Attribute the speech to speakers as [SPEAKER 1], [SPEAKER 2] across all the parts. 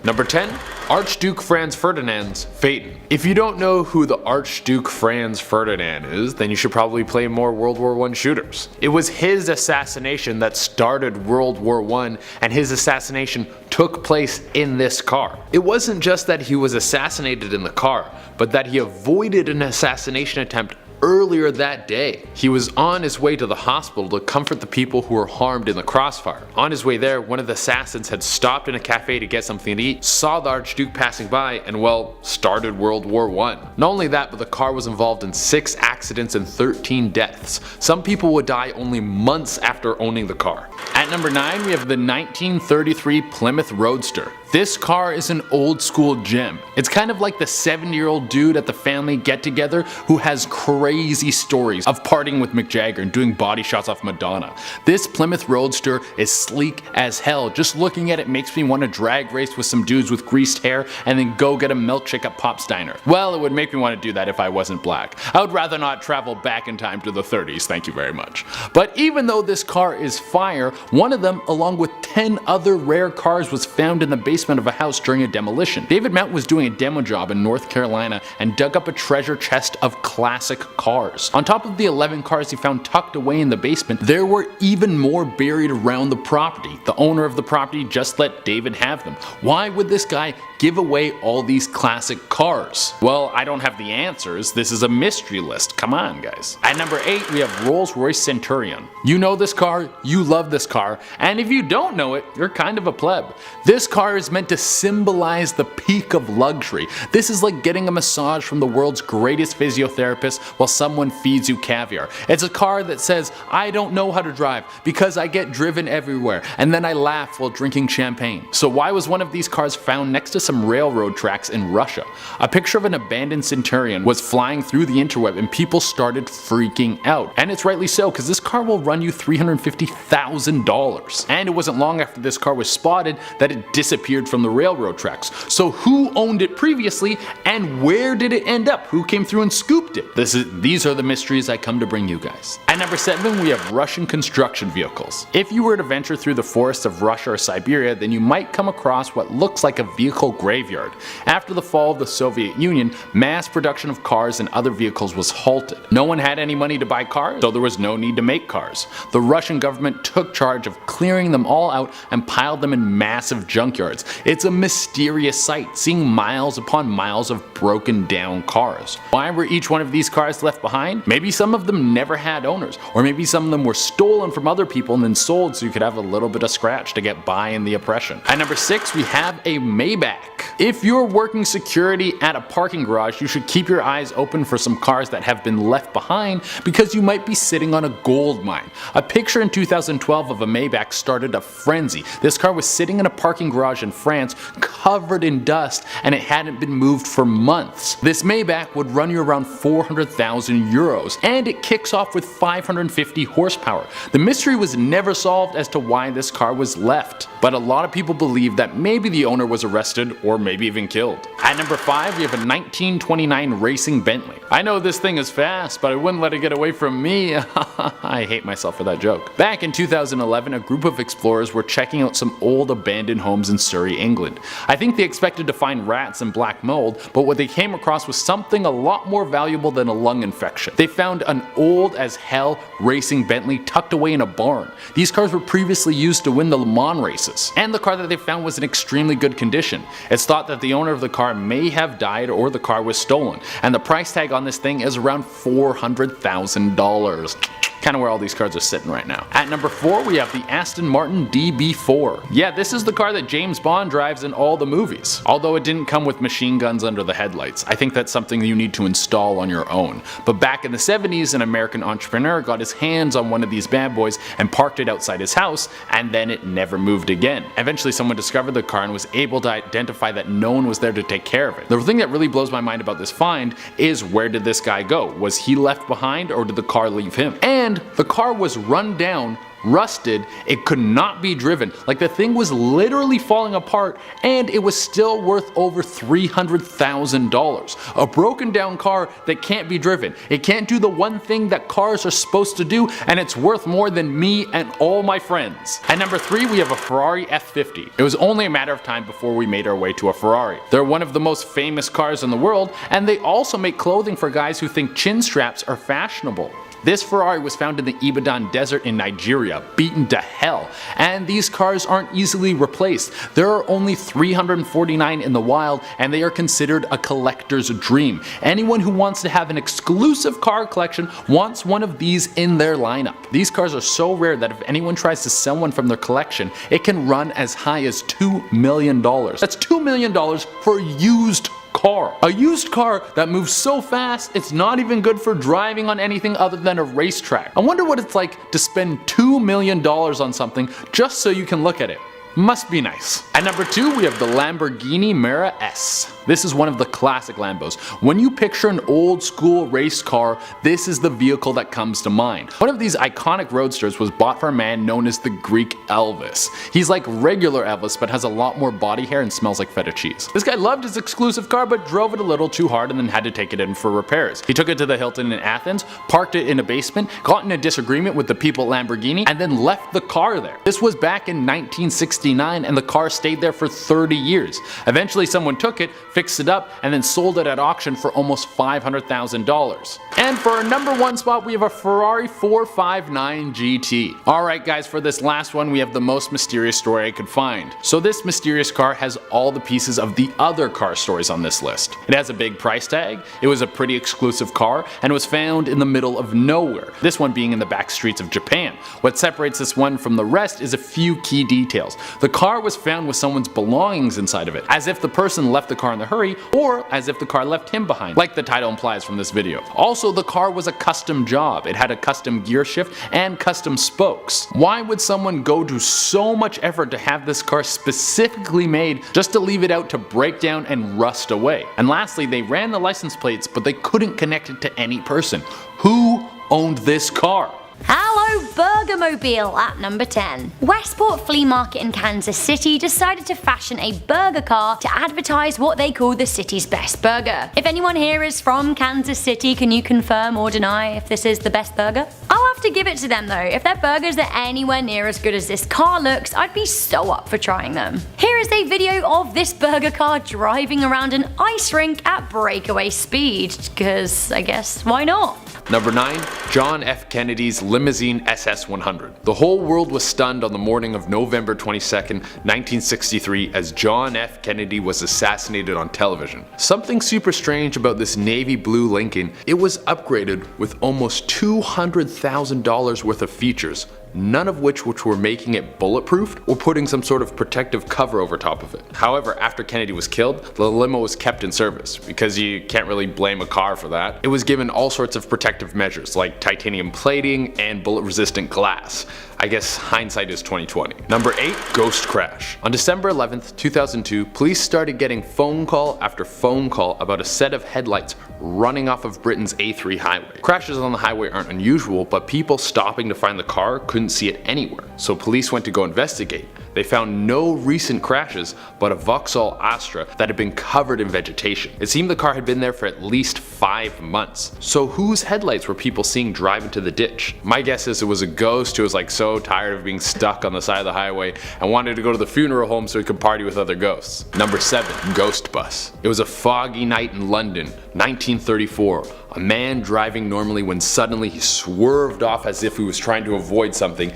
[SPEAKER 1] Number 10. Archduke Franz Ferdinand's PHAETON. If you don't know who the Archduke Franz Ferdinand is, then you should probably play more World War I shooters. It was his assassination that started World War I, and his assassination took place in this car. It wasn't just that he was assassinated in the car, but that he avoided an assassination attempt earlier that day. He was on his way to the hospital to comfort the people who were harmed in the crossfire. On his way there, one of the assassins had stopped in a cafe to get something to eat, saw the Archduke passing by, and well, started World War I. Not only that, but the car was involved in 6 accidents and 13 deaths. Some people would die only months after owning the car. At number 9, we have the 1933 Plymouth Roadster. This car is an old school gem. It's kind of like the 70-year-old dude at the family get together who has crazy stories of partying with Mick Jagger and doing body shots off Madonna. This Plymouth Roadster is sleek as hell. Just looking at it makes me want to drag race with some dudes with greased hair and then go get a milkshake at Pop's Diner. Well, it would make me want to do that if I wasn't black. I would rather not travel back in time to the 30s, thank you very much. But even though this car is fire, one of them, along with 10 other rare cars, was found in the basement of a house during a demolition. David Mount was doing a demo job in North Carolina and dug up a treasure chest of classic cars. On top of the 11 cars he found tucked away in the basement, there were even more buried around the property. The owner of the property just let David have them. Why would this guy give away all these classic cars? Well, I don't have the answers. This is a mystery list. Come on, guys. At number 8, we have Rolls-Royce Centurion. You know this car, you love this car, and if you don't know it, you're kind of a pleb. This car is meant to symbolize the peak of luxury. This is like getting a massage from the world's greatest physiotherapist while someone feeds you caviar. It's a car that says, I don't know how to drive because I get driven everywhere, and then I laugh while drinking champagne. So why was one of these cars found next to some railroad tracks in Russia? A picture of an abandoned Centurion was flying through the interweb and people started freaking out. And it's rightly so, because this car will run you $350,000. And it wasn't long after this car was spotted that it disappeared from the railroad tracks. So who owned it previously and where did it end up? Who came through and scooped it? These are the mysteries I come to bring you guys. At number 7, we have Russian construction vehicles. If you were to venture through the forests of Russia or Siberia, then you might come across what looks like a vehicle graveyard. After the fall of the Soviet Union, mass production of cars and other vehicles was halted. No one had any money to buy cars, so there was no need to make cars. The Russian government took charge of clearing them all out and piled them in massive junkyards. It's a mysterious sight, seeing miles upon miles of broken down cars. Why were each one of these cars left behind? Maybe some of them never had owners, or maybe some of them were stolen from other people and then sold so you could have a little bit of scratch to get by in the oppression. At number 6, we have a Maybach. If you're working security at a parking garage, you should keep your eyes open for some cars that have been left behind because you might be sitting on a gold mine. A picture in 2012 of a Maybach started a frenzy. This car was sitting in a parking garage in France, covered in dust, and it hadn't been moved for months. This Maybach would run you around 400,000 euros, and it kicks off with 550 horsepower. The mystery was never solved as to why this car was left, but a lot of people believe that maybe the owner was arrested or maybe even killed. At number 5, we have a 1929 racing Bentley. I know this thing is fast, but I wouldn't let it get away from me. I hate myself for that joke. Back in 2011, a group of explorers were checking out some old abandoned homes in Surrey, England. I think they expected to find rats and black mold, but what they came across was something a lot more valuable than a lung infection. They found an old as hell racing Bentley tucked away in a barn. These cars were previously used to win the Le Mans races, and the car that they found was in extremely good condition. It's thought that the owner of the car may have died or the car was stolen, and the price tag on this thing is around $400,000. Kind of where all these cars are sitting right now. At number 4, we have the Aston Martin DB4. Yeah, this is the car that James Bond drives in all the movies. Although it didn't come with machine guns under the headlights. I think that's something you need to install on your own. But back in the 70s, an American entrepreneur got his hands on one of these bad boys and parked it outside his house, and then it never moved again. Eventually someone discovered the car and was able to identify that no one was there to take care of it. The thing that really blows my mind about this find is, where did this guy go? Was he left behind or did the car leave him? And the car was run down rusted, it could not be driven. Like, the thing was literally falling apart, and it was still worth over $300,000. A broken down car that can't be driven. It can't do the one thing that cars are supposed to do, and it's worth more than me and all my friends. At number 3, we have a Ferrari F50. It was only a matter of time before we made our way to a Ferrari. They're one of the most famous cars in the world, and they also make clothing for guys who think chin straps are fashionable. This Ferrari was found in the Ibadan desert in Nigeria, beaten to hell, and these cars aren't easily replaced. There are only 349 in the wild, and they are considered a collector's dream. Anyone who wants to have an exclusive car collection wants one of these in their lineup. These cars are so rare that if anyone tries to sell one from their collection, it can run as high as $2 million. That's $2 million for a used car. A used car that moves so fast it's not even good for driving on anything other than a racetrack. I wonder what it's like to spend $2 million on something just so you can look at it. Must be nice. At number 2, we have the Lamborghini MERA S. This is one of the classic Lambos. When you picture an old school race car, this is the vehicle that comes to mind. One of these iconic roadsters was bought for a man known as the Greek Elvis. He's like regular Elvis but has a lot more body hair and smells like feta cheese. This guy loved his exclusive car but drove it a little too hard and then had to take it in for repairs. He took it to the Hilton in Athens, parked it in a basement, got in a disagreement with the people at Lamborghini, and then left the car there. This was back in 1969 and the car stayed there for 30 years. Eventually someone took it, fixed it up, and then sold it at auction for almost $500,000. And for our number 1 spot, we have a Ferrari 459 GT. Alright guys, for this last one we have the most mysterious story I could find. So this mysterious car has all the pieces of the other car stories on this list. It has a big price tag, it was a pretty exclusive car, and it was found in the middle of nowhere. This one being in the back streets of Japan. What separates this one from the rest is a few key details. The car was found with someone's belongings inside of it, as if the person left the car in a hurry, or as if the car left him behind, like the title implies from this video. Also, the car was a custom job. It had a custom gear shift and custom spokes. Why would someone go to so much effort to have this car specifically made just to leave it out to break down and rust away? And lastly, they ran the license plates, but they couldn't connect it to any person. Who owned this car?
[SPEAKER 2] Hello Burgermobile at number 10. Westport Flea Market in Kansas City decided to fashion a burger car to advertise what they call the city's best burger. If anyone here is from Kansas City, can you confirm or deny if this is the best burger? I'll have to give it to them though. If their burgers are anywhere near as good as this car looks, I'd be so up for trying them. Here is a video of this burger car driving around an ice rink at breakaway speed, because I guess why not?
[SPEAKER 1] Number 9. John F. Kennedy's limousine SS-100. The whole world was stunned on the morning of November 22nd, 1963 as John F. Kennedy was assassinated on television. Something super strange about this navy blue Lincoln, it was upgraded with almost $200,000 worth of features, none of which were making it bulletproof or putting some sort of protective cover over top of it. However, after Kennedy was killed, the limo was kept in service, because you can't really blame a car for that. It was given all sorts of protective measures like titanium plating and bullet resistant glass. I guess hindsight is 2020. Number 8. Ghost crash. On December 11th, 2002, police started getting phone call after phone call about a set of headlights running off of Britain's A3 highway. Crashes on the highway aren't unusual, but people stopping to find the car couldn't see it anywhere. So police went to go investigate. They found no recent crashes, but a Vauxhall Astra that had been covered in vegetation. It seemed the car had been there for at least 5 months. So whose headlights were people seeing drive into the ditch? My guess is it was a ghost who was like so tired of being stuck on the side of the highway and wanted to go to the funeral home so he could party with other ghosts. Number 7. Ghost bus. It was a foggy night in London, 1934. A man driving normally when suddenly he swerved off as if he was trying to avoid something,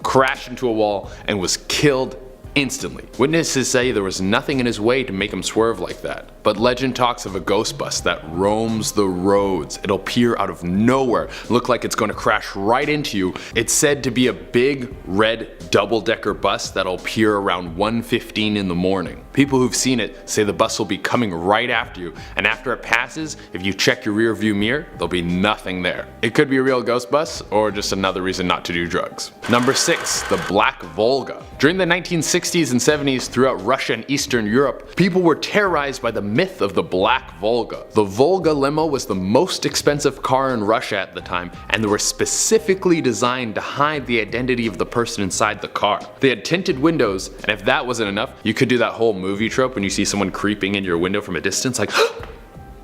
[SPEAKER 1] crashed into a wall, and was killed instantly. Witnesses say there was nothing in his way to make him swerve like that. But legend talks of a ghost bus that roams the roads. It'll appear out of nowhere, look like it's going to crash right into you. It's said to be a big red double-decker bus that'll appear around 1:15 in the morning. People who've seen it say the bus will be coming right after you, and after it passes, if you check your rear view mirror, there'll be nothing there. It could be a real ghost bus, or just another reason not to do drugs. Number 6. The Black Volga. During the 1960s, 60s and 70s throughout Russia and Eastern Europe, people were terrorized by the myth of the Black Volga. The Volga limo was the most expensive car in Russia at the time, and they were specifically designed to hide the identity of the person inside the car. They had tinted windows, and if that wasn't enough, you could do that whole movie trope when you see someone creeping in your window from a distance like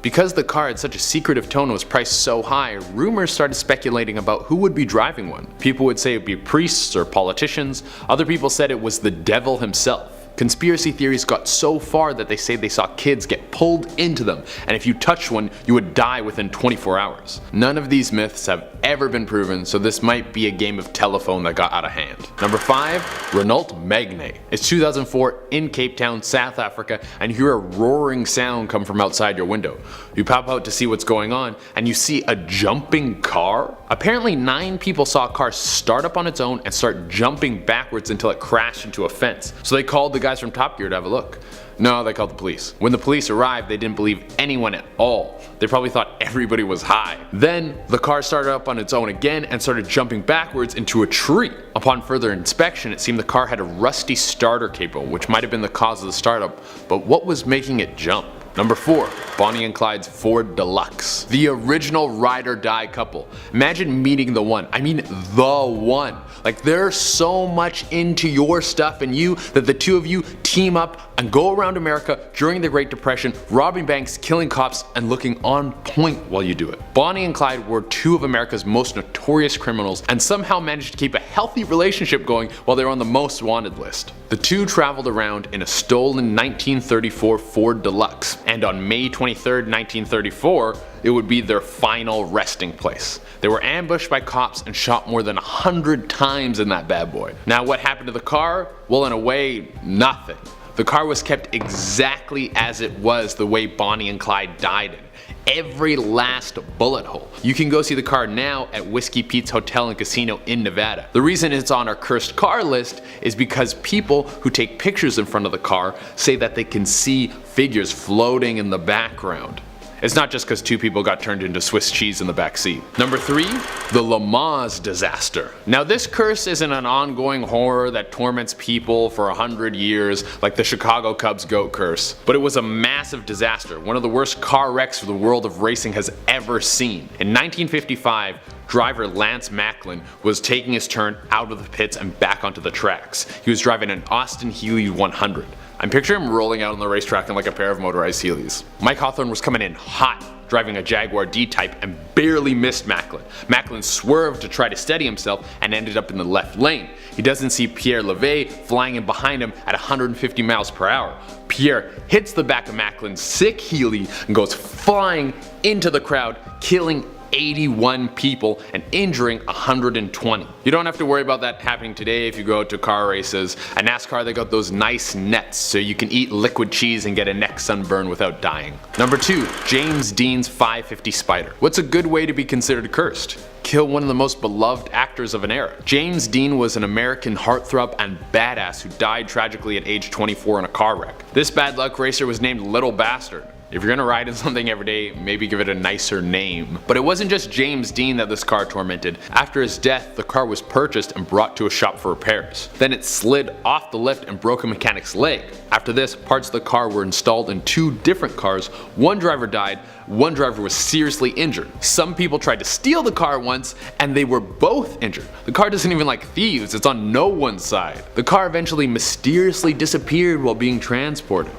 [SPEAKER 1] Because the car had such a secretive tone and was priced so high, rumors started speculating about who would be driving one. People would say it would be priests or politicians, other people said it was the devil himself. Conspiracy theories got so far that they say they saw kids get pulled into them, and if you touched one, you would die within 24 hours. None of these myths have ever been proven, so this might be a game of telephone that got out of hand. Number 5. Renault MEGANE. It's 2004 in Cape Town, South Africa, and you hear a roaring sound come from outside your window. You pop out to see what's going on, and you see a jumping car? Apparently 9 people saw a car start up on its own and start jumping backwards until it crashed into a fence. So they called the guys from Top Gear to have a look. No, they called the police. When the police arrived, they didn't believe anyone at all. They probably thought everybody was high. Then, the car started up on its own again and started jumping backwards into a tree. Upon further inspection, it seemed the car had a rusty starter cable, which might have been the cause of the startup, but what was making it jump? Number 4. Bonnie and Clyde's Ford Deluxe. The original ride or die couple. Imagine meeting the one. I mean the one. Like they're so much into your stuff and you that the two of you team up and go around America during the Great Depression, robbing banks, killing cops, and looking on point while you do it. Bonnie and Clyde were 2 of America's most notorious criminals and somehow managed to keep a healthy relationship going while they were on the most wanted list. The two traveled around in a stolen 1934 Ford Deluxe, and on May 23rd, 1934, it would be their final resting place. They were ambushed by cops and shot more than 100 times in that bad boy. Now what happened to the car? Well, in a way, nothing. The car was kept exactly as it was the way Bonnie and Clyde died in. Every last bullet hole. You can go see the car now at Whiskey Pete's Hotel and Casino in Nevada. The reason it's on our cursed car list is because people who take pictures in front of the car say that they can see figures floating in the background. It's not just because 2 people got turned into Swiss cheese in the back seat. Number 3. The LIMOUSINE disaster. Now this curse isn't an ongoing horror that torments people for 100 years like the Chicago Cubs goat curse, but it was a massive disaster, one of the worst car wrecks the world of racing has ever seen. In 1955, driver Lance Macklin was taking his turn out of the pits and back onto the tracks. He was driving an Austin Healey 100. I'm picturing him rolling out on the racetrack in like a pair of motorized Healeys. Mike Hawthorne was coming in hot, driving a Jaguar D-Type and barely missed Macklin. Macklin swerved to try to steady himself and ended up in the left lane. He doesn't see Pierre Levay flying in behind him at 150 miles per hour. Pierre hits the back of Macklin's sick Healey and goes flying into the crowd, killing 81 people and injuring 120. You don't have to worry about that happening today if you go to car races. At NASCAR they got those nice nets so you can eat liquid cheese and get a neck sunburn without dying. Number 2. James Dean's 550 Spider. What's a good way to be considered cursed? Kill one of the most beloved actors of an era. James Dean was an American heartthrob and badass who died tragically at age 24 in a car wreck. This bad luck racer was named Little Bastard. If you're gonna ride in something every day, maybe give it a nicer name. But it wasn't just James Dean that this car tormented. After his death, the car was purchased and brought to a shop for repairs. Then it slid off the lift and broke a mechanic's leg. After this, parts of the car were installed in 2 different cars. One driver died, one driver was seriously injured. Some people tried to steal the car once and they were both injured. The car doesn't even like thieves, it's on no one's side. The car eventually mysteriously disappeared while being transported.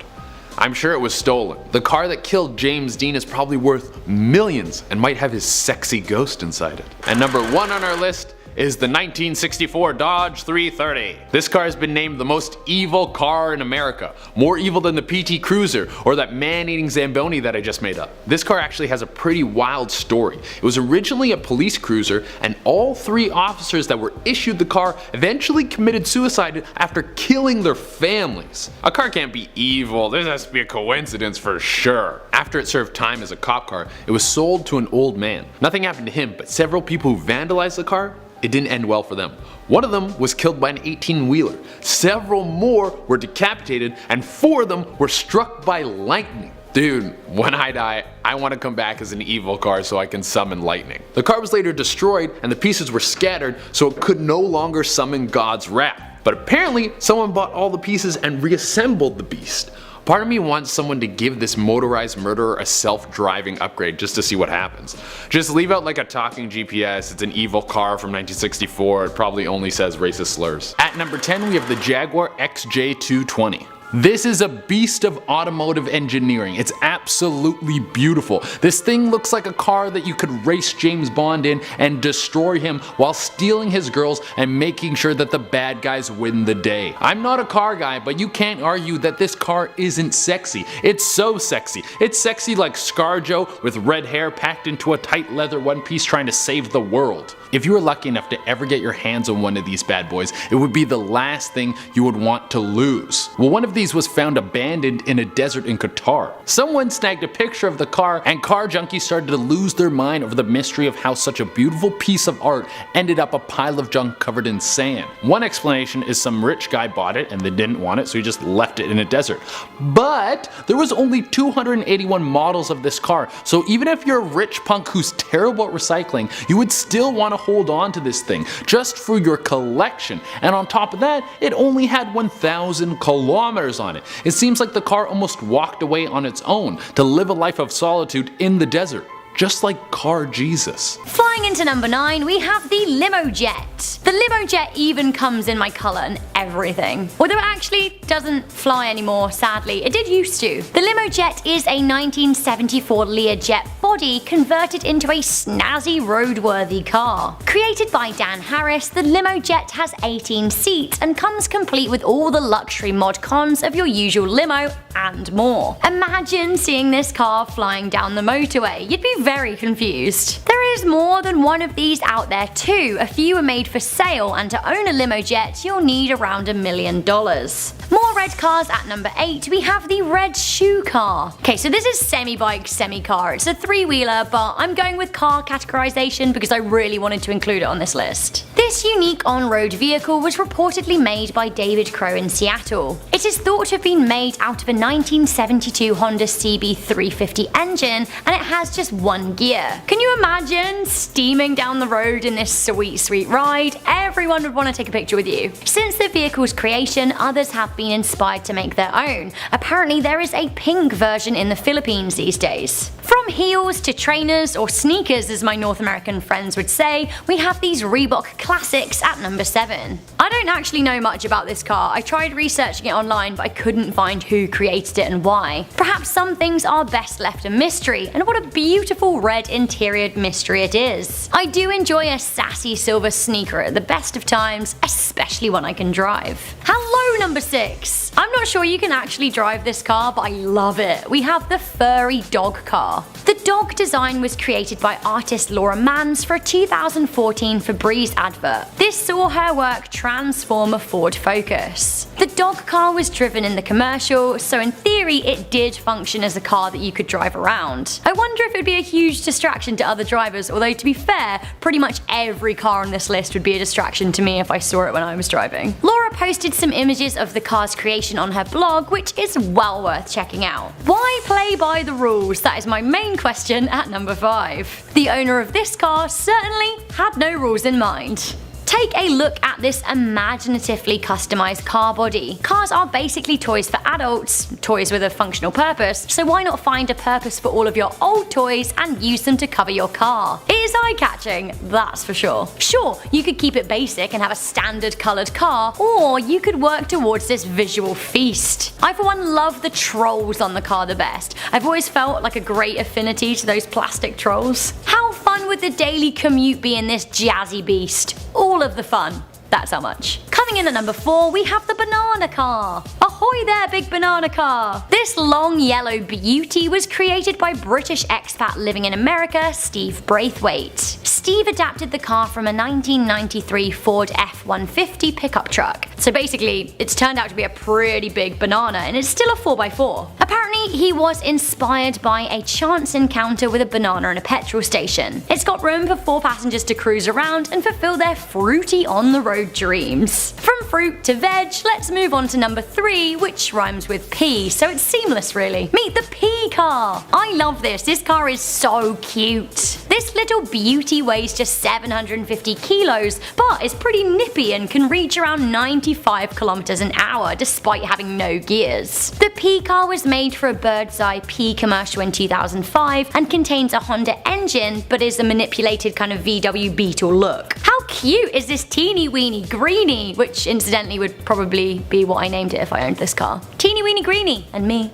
[SPEAKER 1] I'm sure it was stolen. The car that killed James Dean is probably worth millions and might have his sexy ghost inside it. And number 1 on our list is the 1964 Dodge 330. This car has been named the most evil car in America. More evil than the PT Cruiser or that man-eating Zamboni that I just made up. This car actually has a pretty wild story. It was originally a police cruiser and all 3 officers that were issued the car eventually committed suicide after killing their families. A car can't be evil, this has to be a coincidence for sure. After it served time as a cop car, it was sold to an old man. Nothing happened to him, but several people who vandalized the car, it didn't end well for them. One of them was killed by an 18-wheeler. Several more were decapitated and 4 of them were struck by lightning. Dude, when I die, I want to come back as an evil car so I can summon lightning. The car was later destroyed and the pieces were scattered so it could no longer summon God's wrath. But apparently someone bought all the pieces and reassembled the beast. Part of me wants someone to give this motorized murderer a self-driving upgrade just to see what happens. Just leave out like a talking GPS, it's an evil car from 1964, it probably only says racist slurs. At number 10 we have the Jaguar XJ220. This is a beast of automotive engineering. It's absolutely beautiful. This thing looks like a car that you could race James Bond in and destroy him while stealing his girls and making sure that the bad guys win the day. I'm not a car guy, but you can't argue that this car isn't sexy. It's so sexy. It's sexy like ScarJo with red hair packed into a tight leather one piece trying to save the world. If you were lucky enough to ever get your hands on one of these bad boys, it would be the last thing you would want to lose. Well, one of these was found abandoned in a desert in Qatar. Someone snagged a picture of the car and car junkies started to lose their mind over the mystery of how such a beautiful piece of art ended up a pile of junk covered in sand. One explanation is some rich guy bought it and they didn't want it, so he just left it in a desert. But there was only 281 models of this car, so even if you're a rich punk who's terrible at recycling, you would still want to hold on to this thing just for your collection. And on top of that, it only had 1,000 kilometers on it. It seems like the car almost walked away on its own to live a life of solitude in the desert. Just like Car Jesus.
[SPEAKER 2] Flying into number 9, we have the Limojet. The Limojet even comes in my colour and everything. Although it actually doesn't fly anymore, sadly. It did used to. The Limojet is a 1974 Learjet body converted into a snazzy roadworthy car. Created by Dan Harris, the Limojet has 18 seats and comes complete with all the luxury mod cons of your usual limo and more. Imagine seeing this car flying down the motorway. You'd be very confused. There is more than one of these out there too. A few are made for sale, and to own a Limojet you'll need around $1 million. More red cars at number 8, we have the red shoe car. Okay, so this is semi-bike, semi-car. It's a three-wheeler, but I'm going with car categorization because I really wanted to include it on this list. This unique on-road vehicle was reportedly made by David Crow in Seattle. It is thought to have been made out of a 1972 Honda CB350 engine, and it has just one gear. Can you imagine steaming down the road in this sweet ride? Everyone would want to take a picture with you. Since the vehicle's creation, others have been inspired to make their own. Apparently there is a pink version in the Philippines these days. From heels to trainers, or sneakers as my North American friends would say, we have these Reebok Classics at number 7. I don't actually know much about this car. I tried researching it online, but I couldn't find who created it and why. Perhaps some things are best left a mystery, and what a beautiful red interior mystery it is. I do enjoy a sassy silver sneaker at the best of times, especially when I can drive. Hello, number 6. I'm not sure you can actually drive this car, but I love it. We have the furry dog car. The dog design was created by artist Laura Mans for a 2014 Febreze advert. This saw her work transform a Ford Focus. The dog car was driven in the commercial, so in theory it did function as a car that you could drive around. I wonder if it'd be a huge distraction to other drivers, although to be fair, pretty much every car on this list would be a distraction to me if I saw it when I was driving. Laura posted some images of the car's creation on her blog, which is well worth checking out. Why play by the rules? That is my main question at number 5. The owner of this car certainly had no rules in mind. Take a look at this imaginatively customized car body. Cars are basically toys for adults, toys with a functional purpose, so why not find a purpose for all of your old toys and use them to cover your car? It is eye-catching, that's for sure. Sure, you could keep it basic and have a standard colored car, or you could work towards this visual feast. I for one love the trolls on the car the best. I've always felt like a great affinity to those plastic trolls. How fun would the daily commute be in this jazzy beast? All of the fun. That's how much. Coming in at number 4, we have the banana car. Ahoy there, big banana car! This long yellow beauty was created by British expat living in America, Steve Braithwaite. Steve adapted the car from a 1993 Ford F-150 pickup truck. So basically, it's turned out to be a pretty big banana, and it's still a 4x4. Apparently, he was inspired by a chance encounter with a banana in a petrol station. It's got room for 4 passengers to cruise around and fulfill their fruity on-the-road dreams. From fruit to veg, let's move on to number 3, which rhymes with pea, so it's seamless really. Meet the Pea Car! I love this. This car is so cute. This This little beauty weighs just 750 kilos, but is pretty nippy and can reach around 95 kilometers an hour despite having no gears. The Pea Car was made for a Bird's Eye Pea commercial in 2005 and contains a Honda engine, but is a manipulated kind of VW Beetle look. How cute is this teeny weeny greenie, which incidentally would probably be what I named it if I owned this car. Teeny weeny greenie and me.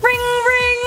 [SPEAKER 2] Ring ring!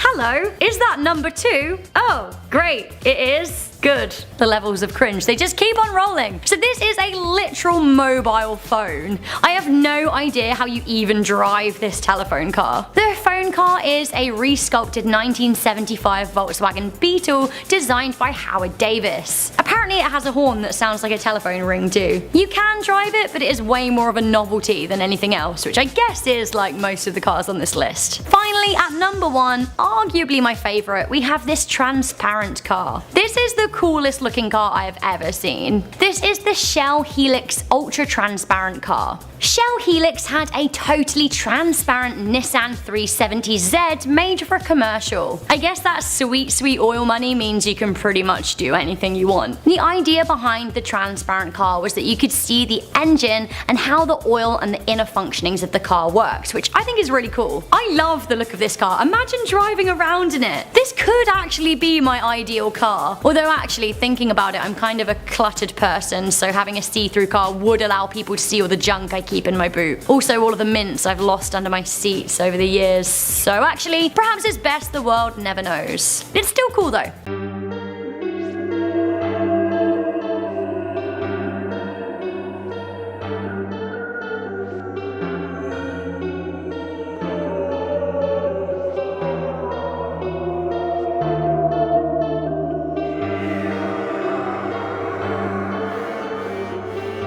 [SPEAKER 2] Hello, is that number 2? Oh, great, it is. Good. The levels of cringe, they just keep on rolling. So this is a literal mobile phone. I have no idea how you even drive this telephone car. The phone car is a resculpted 1975 Volkswagen Beetle designed by Howard Davis. Apparently it has a horn that sounds like a telephone ring too. You can drive it, but it is way more of a novelty than anything else, which I guess is like most of the cars on this list. Finally, at number 1, arguably my favorite, we have this transparent car. This is the coolest looking car I have ever seen. This is the Shell Helix Ultra Transparent car. Shell Helix had a totally transparent Nissan 370Z made for a commercial. I guess that sweet oil money means you can pretty much do anything you want. The idea behind the transparent car was that you could see the engine and how the oil and the inner functionings of the car worked, which I think is really cool. I love the look of this car. Imagine driving around in it. This could actually be my ideal car. Although actually thinking about it, I'm kind of a cluttered person, so having a see-through car would allow people to see all the junk I keep in my boot. Also all of the mints I've lost under my seats over the years. So actually, perhaps it's best the world never knows. It's still cool though.